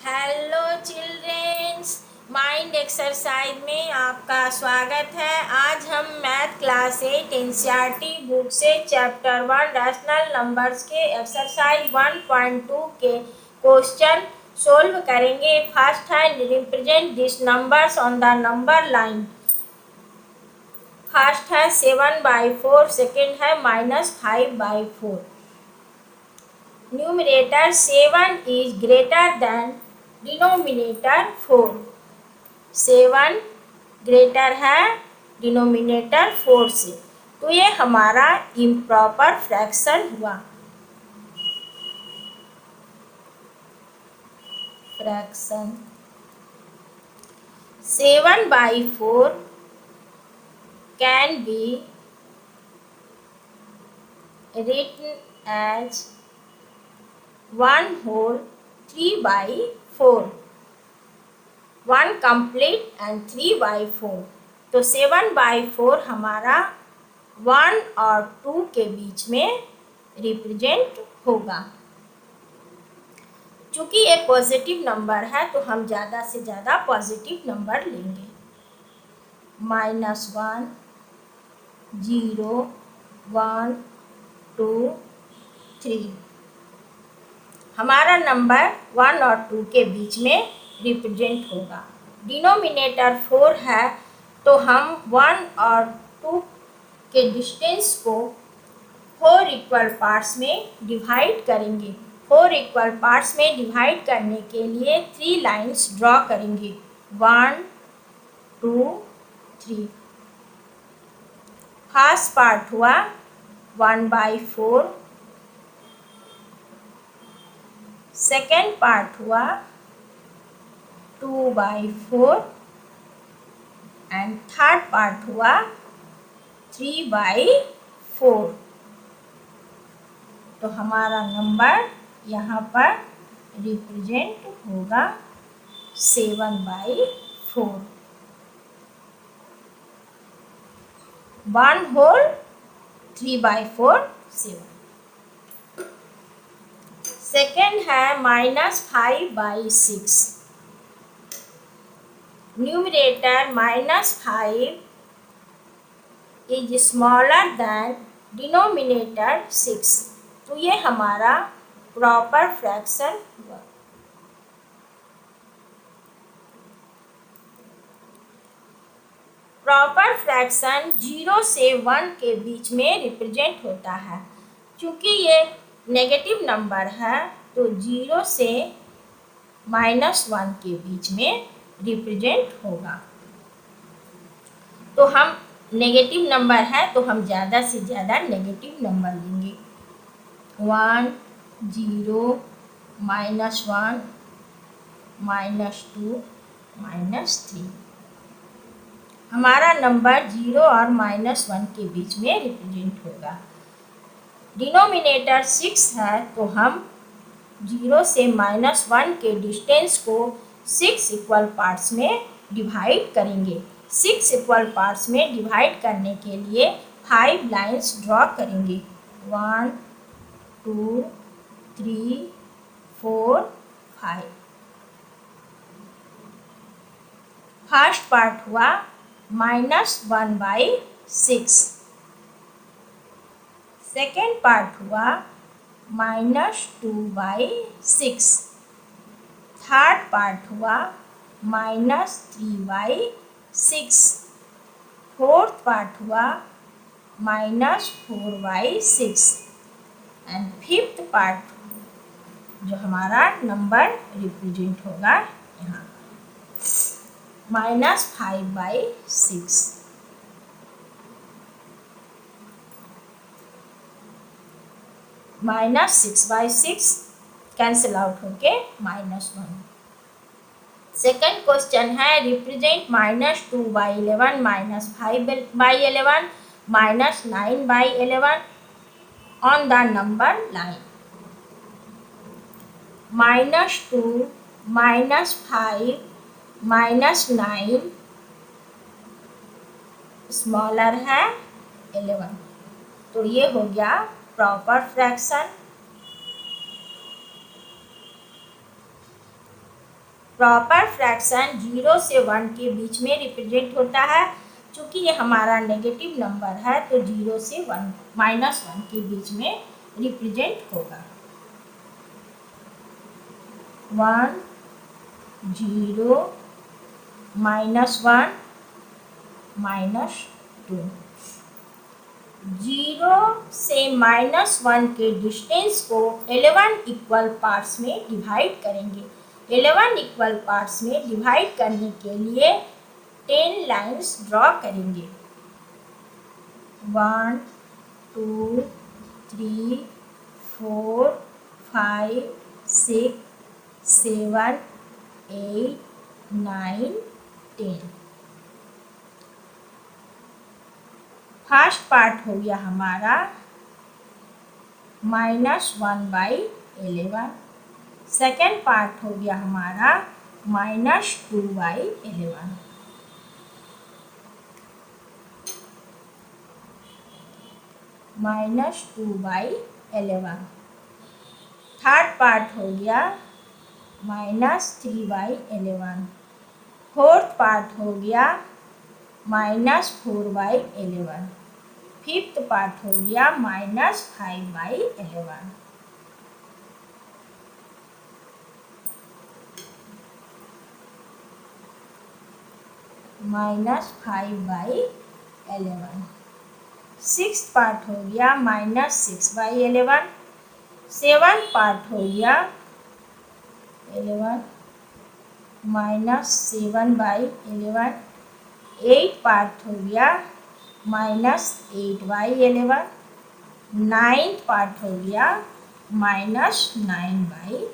Hello childrens, mind exercise में आपका स्वागत है। आज हम मैथ क्लास 8 एनसीईआरटी बुक से चैप्टर 1 रैशनल नंबर्स के एक्सरसाइज 1.2 के क्वेश्चन सोल्व करेंगे। फर्स्ट है represent this numbers on the number line. First है 7/4, सेकेंड है -5/4। Numerator 7 is greater than denominator 4। 7 greater है डिनोमिनेटर 4 से, तो ये हमारा इम्प्रॉपर फ्रैक्शन हुआ। Fraction 7/4 can be written as 1/3/4। 1 complete and 3/4। तो 7/4 हमारा 1 और 2 के बीच में रिप्रेजेंट होगा। चूंकि ये पॉजिटिव नंबर है तो हम ज़्यादा से ज़्यादा पॉजिटिव नंबर लेंगे। -1, 0, 1, 2, 3। हमारा नंबर 1 और 2 के बीच में रिप्रेजेंट होगा। डिनोमिनेटर 4 है तो हम 1 और 2 के डिस्टेंस को 4 इक्वल पार्ट्स में डिवाइड करेंगे। 4 इक्वल पार्ट्स में डिवाइड करने के लिए 3 लाइन्स ड्रॉ करेंगे। 1, 2, 3। फर्स्ट पार्ट हुआ 1/4, सेकेंड पार्ट हुआ 2/4 एंड थर्ड पार्ट हुआ 3/4। तो हमारा नंबर यहाँ पर रिप्रेजेंट होगा 7/4। 1 होल 3/4 7। सेकेंड है -5/6। Numerator -5 is smaller than denominator 6। तो ये हमारा प्रॉपर फ्रैक्शन हुआ। प्रॉपर फ्रैक्शन 0 से 1 के बीच में रिप्रेजेंट होता है। क्योंकि ये नेगेटिव नंबर है तो 0 से -1 के बीच में रिप्रेजेंट होगा। तो हम नेगेटिव नंबर है तो हम ज़्यादा से ज़्यादा नेगेटिव नंबर लेंगे। 1, 0, -1, -2, -3। हमारा नंबर 0 और -1 के बीच में रिप्रेजेंट होगा। डिनोमिनेटर 6 है तो हम 0 से -1 के डिस्टेंस को 6 इक्वल पार्ट्स में डिवाइड करेंगे। 6 इक्वल पार्ट्स में डिवाइड करने के लिए 5 लाइन्स ड्रॉ करेंगे। 1, 2, 3, 4, 5। फर्स्ट पार्ट हुआ -1/6। सेकेंड पार्ट हुआ -2/6। थर्ड पार्ट हुआ -3/6। फोर्थ पार्ट हुआ -4/6 एंड फिफ्थ पार्ट जो हमारा नंबर रिप्रेजेंट होगा यहाँ -5/6। -6/6 कैंसिल आउट होके -1। सेकेंड क्वेश्चन है represent -2/11, -5/11, -9/11 on the number line. -2, -5, -9 smaller है 11। तो ये हो गया प्रॉपर फ्रैक्शन। प्रॉपर फ्रैक्शन 0 से 1 के बीच में रिप्रेजेंट होता है। चूँकि ये हमारा नेगेटिव नंबर है तो 0 से 1 -1 के बीच में रिप्रेजेंट होगा। 1 0 -1 -2। 0 से -1 के डिस्टेंस को 11 इक्वल पार्ट्स में डिवाइड करेंगे। 11 इक्वल पार्ट्स में डिवाइड करने के लिए 10 लाइन्स ड्रॉ करेंगे। 1 2 3 4 5 6 7 8 9 10। फर्स्ट पार्ट हो गया हमारा -1/11। सेकेंड पार्ट हो गया हमारा -2/11। -2/11। थर्ड पार्ट हो गया -3/11। फोर्थ पार्ट हो गया -4/11। फिफ्थ पार्ट हो गया -5/11। -5/11। सिक्स पार्ट हो गया -6/11। सेवन पार्ट हो गया 11 -7/11। एट पार्ट हो गया -8/11। नाइन्थ पार्ट हो गया -9/11।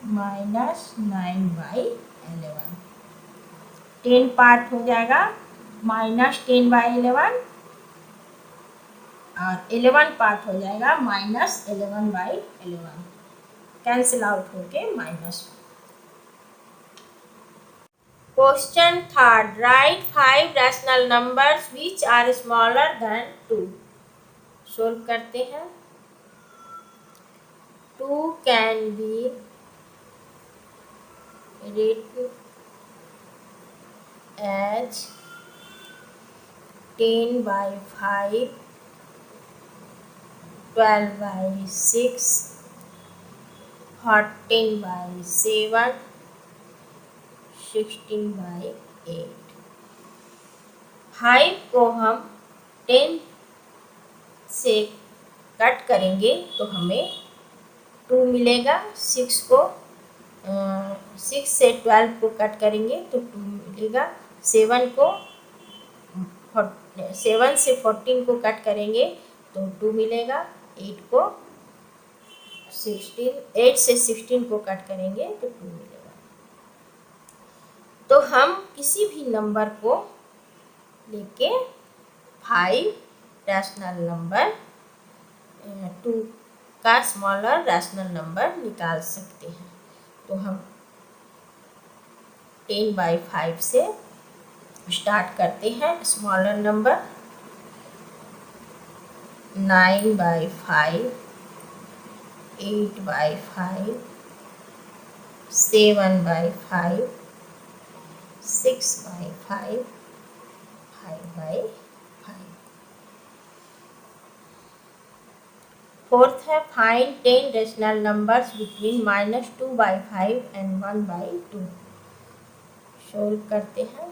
-9/11। 10 पार्ट हो जाएगा -10/11 और 11 पार्ट हो जाएगा -11/11। कैंसिल आउट होके -1। Question third, right 5 rational numbers which are smaller than 2। Solve करते हैं। 2 कैन बी written as 10/5, 12/6, 14/7, 16/8। 5 को हम 10 से कट करेंगे तो हमें 2 मिलेगा। 6 से 12 को कट करेंगे तो 2 मिलेगा। 7 से 14 को कट करेंगे तो 2 मिलेगा। 8 से 16 को कट करेंगे तो 2 मिलेगा। तो हम किसी भी नंबर को लेके 5 रैशनल नंबर 2 का स्मॉलर रैशनल नंबर निकाल सकते हैं। तो हम 10/5 से स्टार्ट करते हैं। Smaller number 9/5, 8/5, 7/5, 6/5, 5/5। फोर्थ है find 10 rational numbers between -2/5 and 1/2। Solve करते हैं।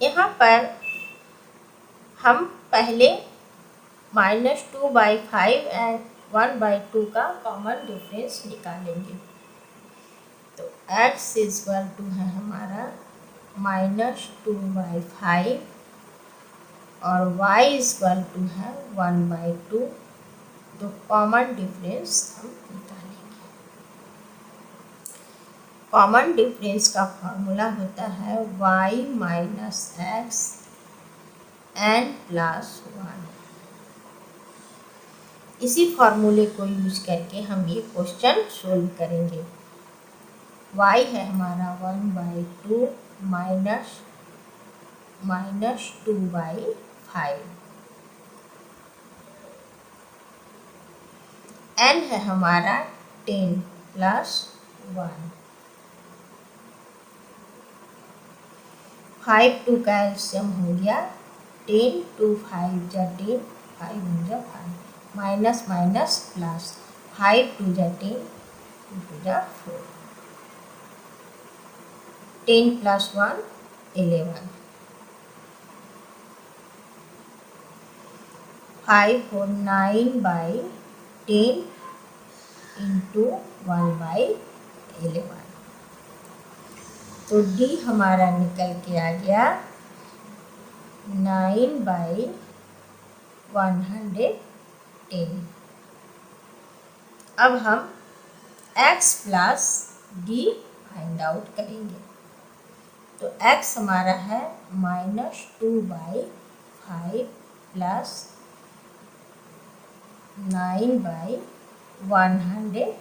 यहाँ पर हम पहले -2/5 एंड 1/2 का कॉमन डिफरेंस निकालेंगे। तो x = है हमारा -2/5 और y = है 1/2। तो कॉमन डिफरेंस हम निकालेंगे। कॉमन डिफरेंस का फॉर्मूला होता है y - x n + 1। इसी फॉर्मूले को यूज करके हम ये क्वेश्चन सोल्व करेंगे। y है हमारा 1/2 -2/5। n है हमारा 10 प्लस 1। 5 2 का एलसीएम हो गया 10, 2 5 जा 10, 5 1 जा 5, माइनस माइनस प्लस, 5 2 जा 10, 2 2 जा 4, 10 प्लस 1 11, 5 4 9 by 10 इंटू 1 by 11। तो डी हमारा निकल के आ गया 9 by 110। अब हम x plus D find out करेंगे। तो x हमारा है -2 by 5 प्लस 9 by 110।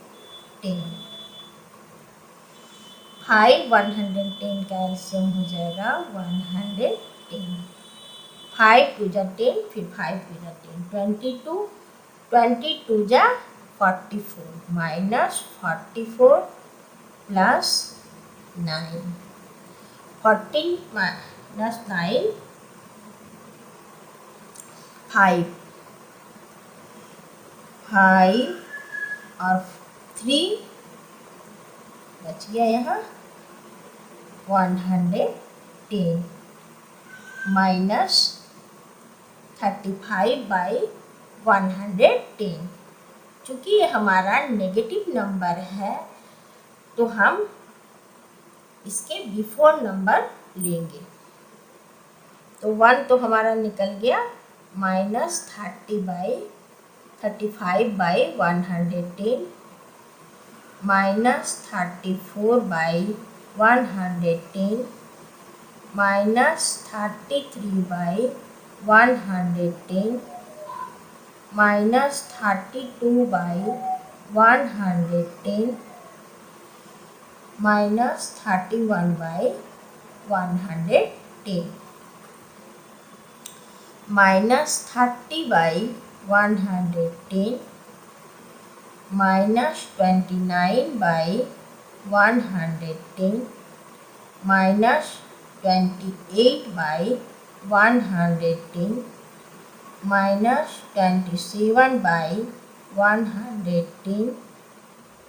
5 110 का एलसीएम हो जाएगा 110। 5 2 जा 10, फिर 5 2 जा 10, 22, 22 जा 44, माइनस 44 प्लस 9, 40 माइनस 9 5, 5 और 3 बच गया यहाँ 110 माइनस 35 बाई 110। चूँकि ये हमारा नेगेटिव नंबर है तो हम इसके बिफोर नंबर लेंगे। तो 1 तो हमारा निकल गया, minus 35 by 110 minus 34 by 110 minus 33 by 110 minus 32 by 110 minus 31 by 110 minus 30 by 110 minus 29 by 110 minus 28 by 110 minus 27 by 110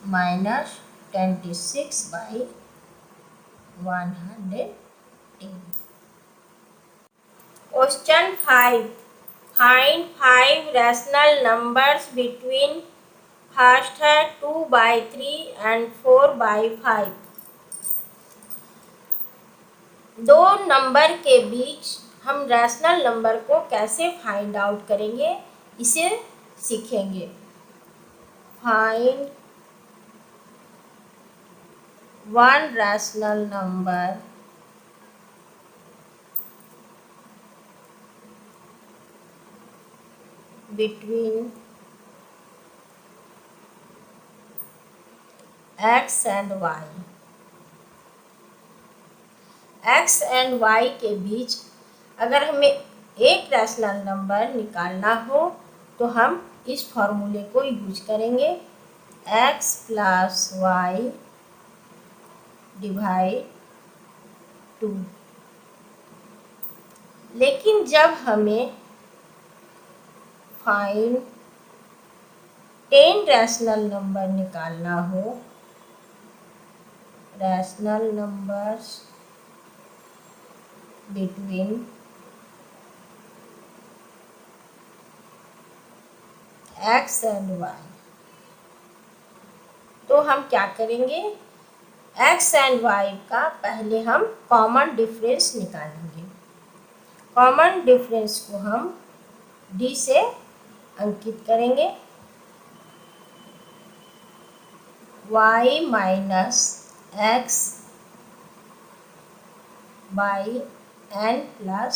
minus 26 by 110। Question 5, find 5 rational numbers between first है 2 by 3 एंड 4 by 5। दो number के बीच हम रैशनल नंबर को कैसे find out करेंगे इसे सीखेंगे। Find one rational number between x and y। x and y के बीच अगर हमें एक रैशनल नंबर निकालना हो तो हम इस फॉर्मूले को यूज करेंगे, x प्लस वाई डिवाइड 2। लेकिन जब हमें फाइंड 10 रैशनल नंबर निकालना हो, rational numbers between x and y, तो हम क्या करेंगे, x एंड y का पहले हम कॉमन डिफरेंस निकालेंगे। कॉमन डिफरेंस को हम d से अंकित करेंगे, y minus x by n plus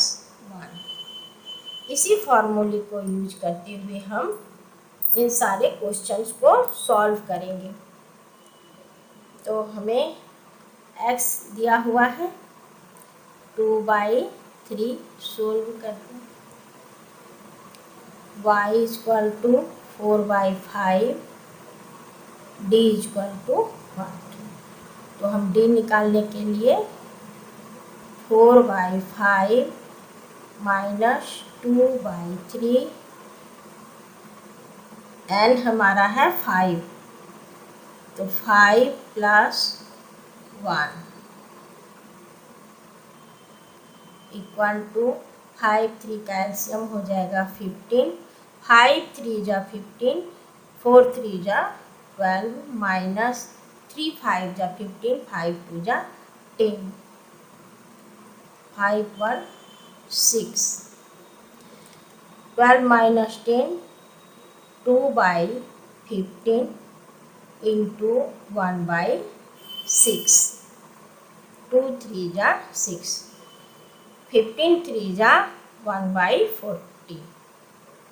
1। इसी फॉर्मूले को यूज करते हुए हम इन सारे क्वेश्चंस को सॉल्व करेंगे। तो हमें x दिया हुआ है 2/3 सोल्व करते हैं, y equal to 4/5 d equal to what. तो हम d निकालने के लिए 4/5 माइनस 2/3 n हमारा है 5, तो 5 + 1 इक्वल टू 5 3 कैल्शियम हो जाएगा 15, 5 3 जा 15, 4 3 जा 12 माइनस 3 5 जा 15, 5 2 जा 10, 5 1 6, 12 माइनस 10 2/15 इंटू 1/6, 2 3 जा 6, 15 3 जा 1/40,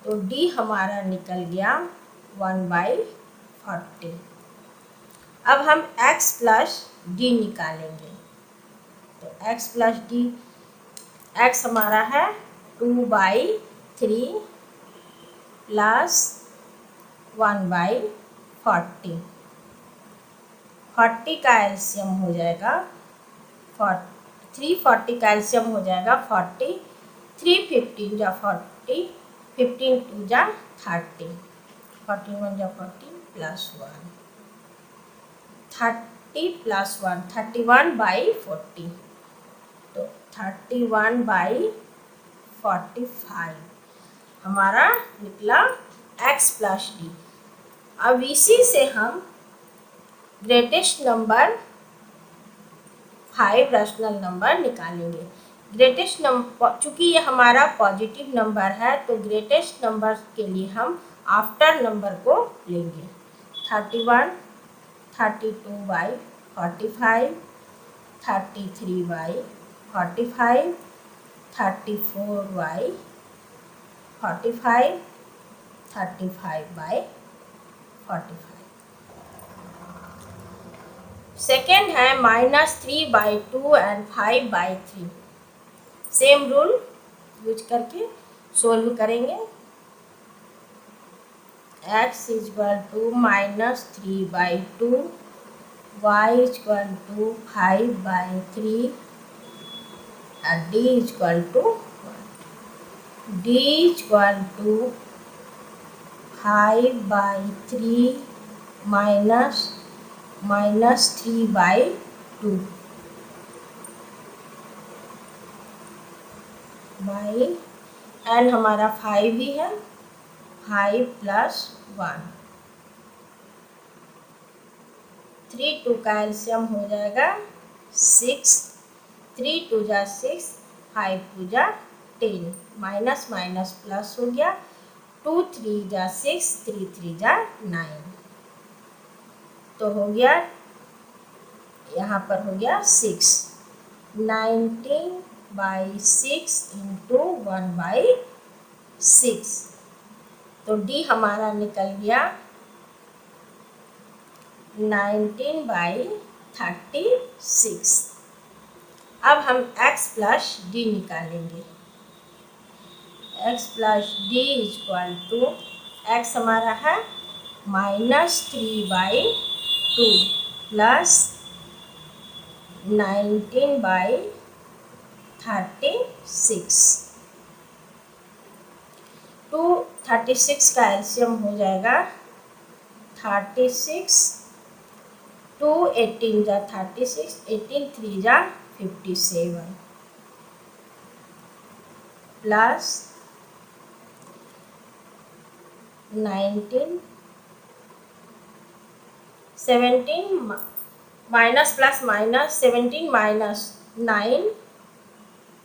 तो d हमारा निकल गया 1/40। अब हम x प्लस d निकालेंगे, तो x प्लस d, x हमारा है 2/3 प्लस 1/40, 40 का एलसीएम हो जाएगा 340 का एलसीएम हो जाएगा 40, 3 15 जा 40, 15 2 जा 30, 41 जा 40 प्लस 1, 30 प्लस 1 31/40, तो 31/45 हमारा निकला x प्लस डी। अब इसी से हम ग्रेटेस्ट नंबर 5 रैशनल नंबर निकालेंगे। ग्रेटेस्ट नंबर, चूँकि ये हमारा पॉजिटिव नंबर है, तो ग्रेटेस्ट नंबर के लिए हम आफ्टर नंबर को लेंगे। 31, 32/45, 33/45, 34/45, 35/45। सेकेंड है -3/2 एंड 5/3। सेम रूल यूज करके सोल्व करेंगे। x equal to -3/2, y equal to 5/3 और d equal to 5/3 -3/2 by n हमारा 5 ही है, 5 + 1, 3 2 का एलसीएम हो जाएगा 6, 3 2 जा 6, 5 2 जा 10, माइनस माइनस प्लस हो गया, 2 3 जा 6, 3 3 जा 9, तो हो गया यहाँ पर हो गया 6, 19/6 इंटू 1/6, तो d हमारा निकल गया 19/36। अब हम x प्लस d निकालेंगे। x plus d equal to, x हमारा है -3/2 प्लस 19/36, 236 का एलसीएम हो जाएगा 36, 2 18 जा 36, 18 3 जा 57 plus 19 17 minus plus minus 17 minus 9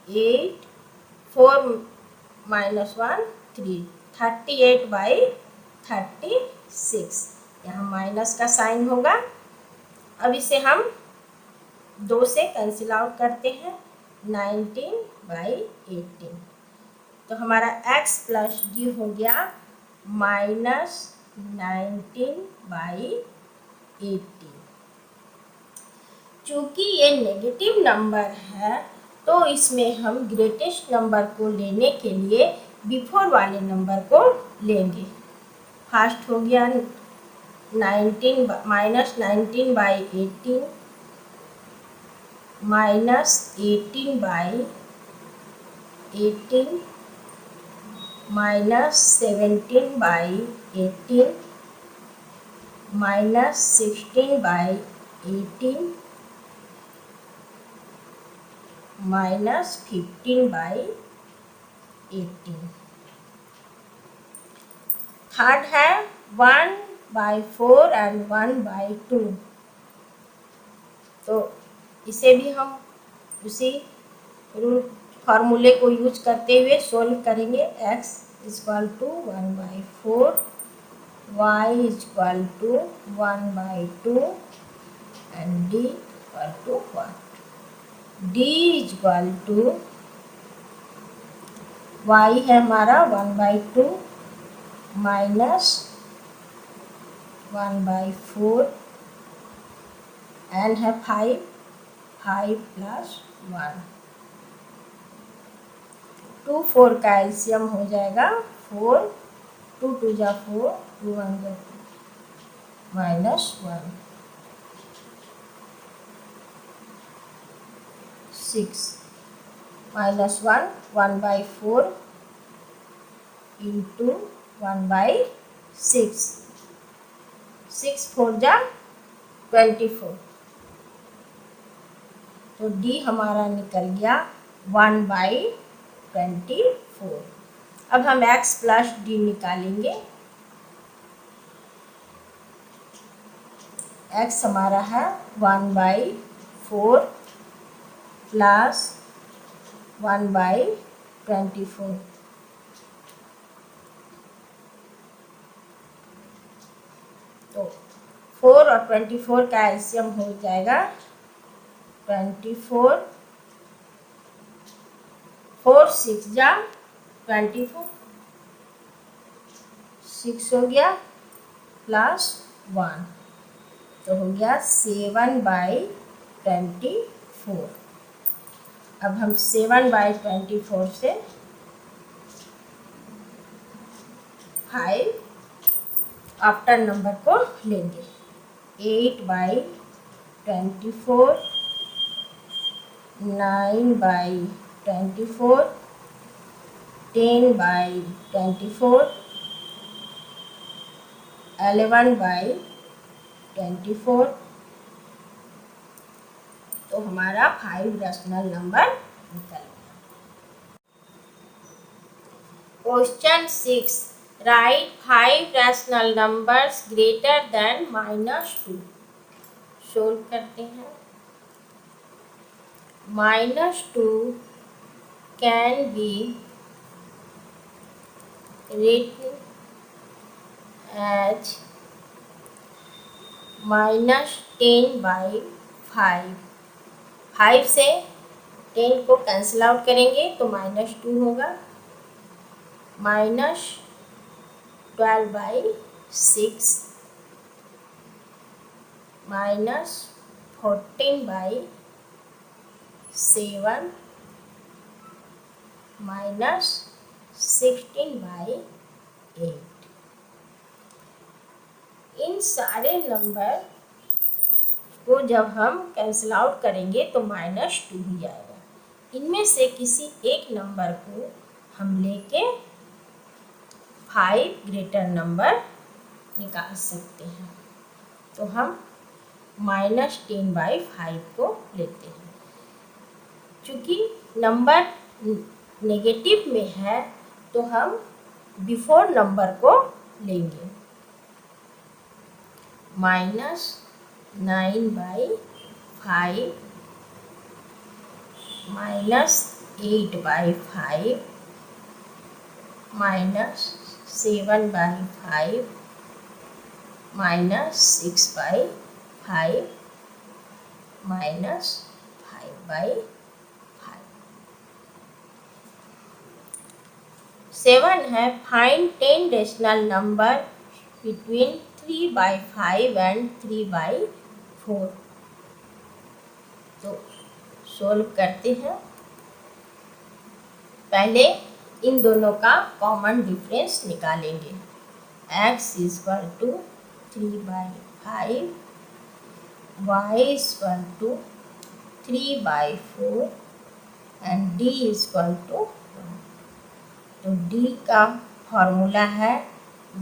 8 4 minus 1 3, 38/36, यहाँ माइनस का साइन होगा। अब इसे हम 2 से कैंसिल आउट करते हैं, 19/18, तो हमारा x प्लस d हो गया -19/18। चूँकि ये नेगेटिव नंबर है, तो इसमें हम ग्रेटेस्ट नंबर को लेने के लिए बिफोर वाले नंबर को लेंगे। फर्स्ट हो गया 19 minus 19 by 18 minus 18 by 18 minus 17 by 18 minus 16 by 18 minus 15 by 18। Third है 1/4 एंड 1/2। तो इसे भी हम उसी रूल फार्मूले को यूज करते हुए सोल्व करेंगे। x equal to 1/4, y equal to 1/2 and d equal to 1। d equal to y है हमारा 1/2 माइनस 1/4 एंड है 5 प्लस 1। 2 4 का एलसीएम हो जाएगा 4, 2 2 जा 4, 2 1 जा 2 माइनस 1 6 माइनस 1 1/4 इंटू 1/6, 6 4 जा 24। तो d हमारा निकल गया 1/24। अब हम x प्लस d निकालेंगे। x हमारा है 1/4 प्लस 1/24। तो 4 और 24 का एलसीएम हो जाएगा 24, 4 6 जा 24, 6 हो गया प्लस 1, तो हो गया 7/24। अब हम 7/24 से 5 आफ्टर नंबर को लेंगे। 8/24, 9/24, 10/24, 11/24। तो हमारा 5 रैशनल नंबर निकल गया। Question 6, right 5 rational numbers greater than -2। Solve करते हैं। -2 कैन बी written as -10/5। 5 से 10 को कैंसिल आउट करेंगे तो -2 होगा। -12/6 -14/7 -16/8। इन सारे नंबर को जब हम कैंसिल आउट करेंगे तो -2 ही आएगा। इनमें से किसी एक नंबर को हम लेके 5 ग्रेटर नंबर निकाल सकते हैं। तो हम -10/5 को लेते हैं। चूँकि नंबर नेगेटिव में है तो हम बिफोर नंबर को लेंगे। -9/5 -8/5 -7/5 -6/5 -5/5। 7 है find 10 rational number between 3/5 and 3/4। तो सोल्व करते हैं। पहले इन दोनों का कॉमन डिफरेंस निकालेंगे। x equal to 3/5, y is equal to 3/4 and d is equal to 1। तो d का फॉर्मूला है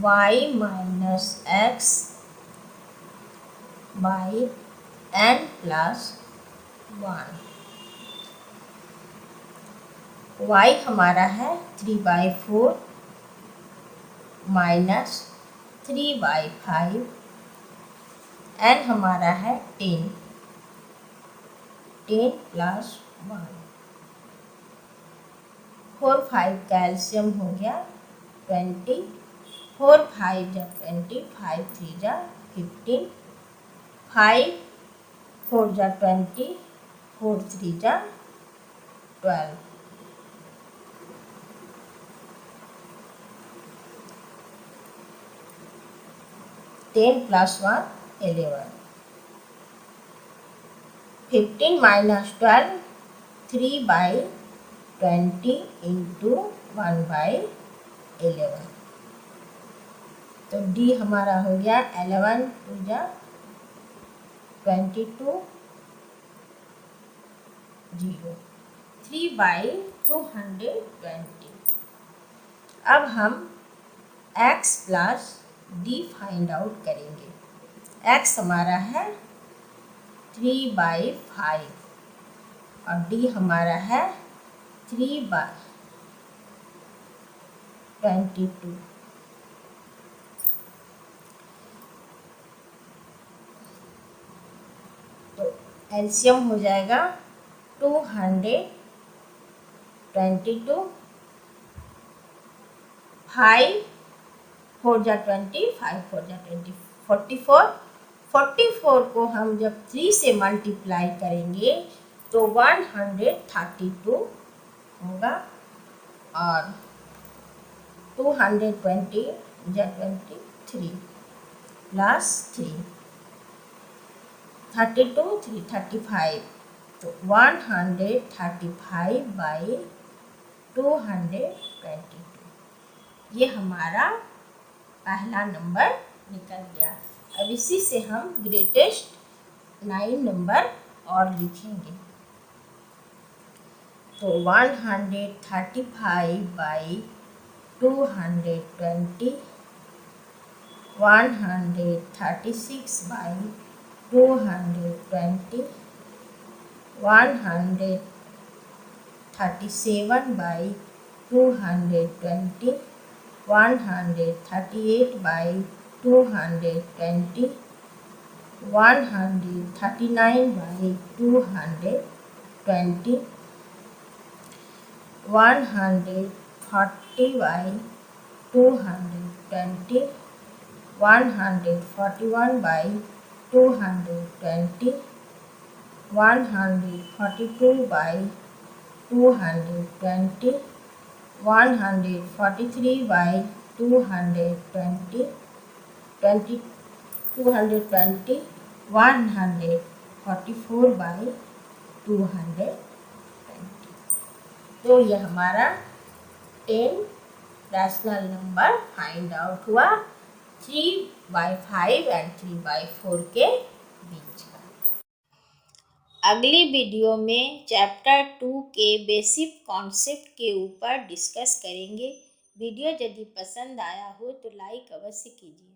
y minus x by n plus 1। y हमारा है 3/4 माइनस 3/5, n हमारा है 10 प्लस 1। 4 5 कैल्शियम हो गया 20, 4 5 जा 20, 5 3 जा 15, 5 4 जा 20, 4 3 जा 12। 10 प्लस 1 11। 15 minus 12 3/20 into 1/11। तो डी हमारा हो गया 11 2 जा 22 0 3/220। अब हम x plus D find out करेंगे। x हमारा है 3/5 और d हमारा है 3/22। तो एलसीएम हो जाएगा 222, 5 4 जा 20, 5 4 जा 20, 44। 44 को हम जब 3 से मल्टीप्लाई करेंगे तो 132 होगा और 220 जा 23 प्लस 3 32 3 35। तो 135/222 ये हमारा पहला नंबर निकल गया। अब इसी से हम ग्रेटेस्ट 9 नंबर और लिखेंगे। तो 135/220, 136/220, 137/220, 138/220, 139/220, 140/220, 141/220, 142/220, 143/220, 220, 144/220। तो यह हमारा 10 रैशनल नंबर फाइंड आउट हुआ 3/5 एंड 3/4 के बीच का। अगली वीडियो में चैप्टर 2 के बेसिक कॉन्सेप्ट के ऊपर डिस्कस करेंगे। वीडियो यदि पसंद आया हो तो लाइक अवश्य कीजिए।